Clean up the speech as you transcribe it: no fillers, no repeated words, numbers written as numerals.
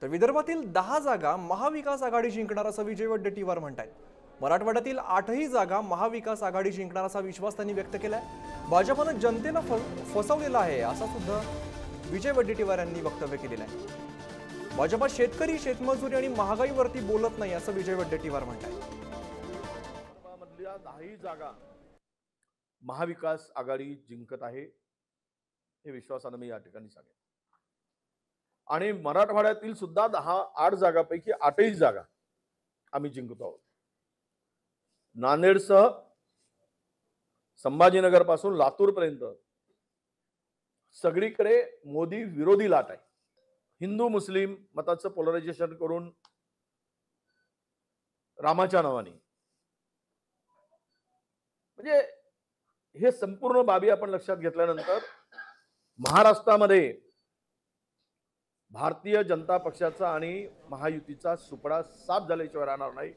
तर विदर्भातील 10 जागा महाविकास आघाडी जिंकणार असं विजय वडेट्टीवार म्हणतात। मराठवाड्यातील 8ही जागा महाविकास आघाडी जिंकणार असा विश्वास त्यांनी व्यक्त केलाय। भाजपनं जनतेला फसवलेलं आहे असा सुद्धा विजय वडेट्टीवार यांनी वक्तव्य केलेलं आहे। भाजप शेतकरी, शेतमजुरी आणि महागाईवरती बोलत नाही असं विजय वडेट्टीवार म्हणतात। मधल्या 10ही जागा महाविकास आघाडी जिंकत आहे हे विश्वासाने मी या ठिकाणी सांगेन। आणि मराठवाड्यातील सुद्धा 8 जागांपैकी 8ही जागा आम्ही जिंकतो आहोत। नांदेडसह संभाजीनगर पासून लातूर पर्यंत सगळीकडे मोदी विरोधी लाट आहे। हिंदू मुस्लिम मताचं पोलरायझेशन करून रामाच्या नावाने म्हणजे हे संपूर्ण बाबी आपण लक्षात घेतल्यानंतर महाराष्ट्रामध्ये भारतीय जनता पक्षाचा आणि महायुतीचा सुपडा साफ झाल्याशिवाय राहणार नाही।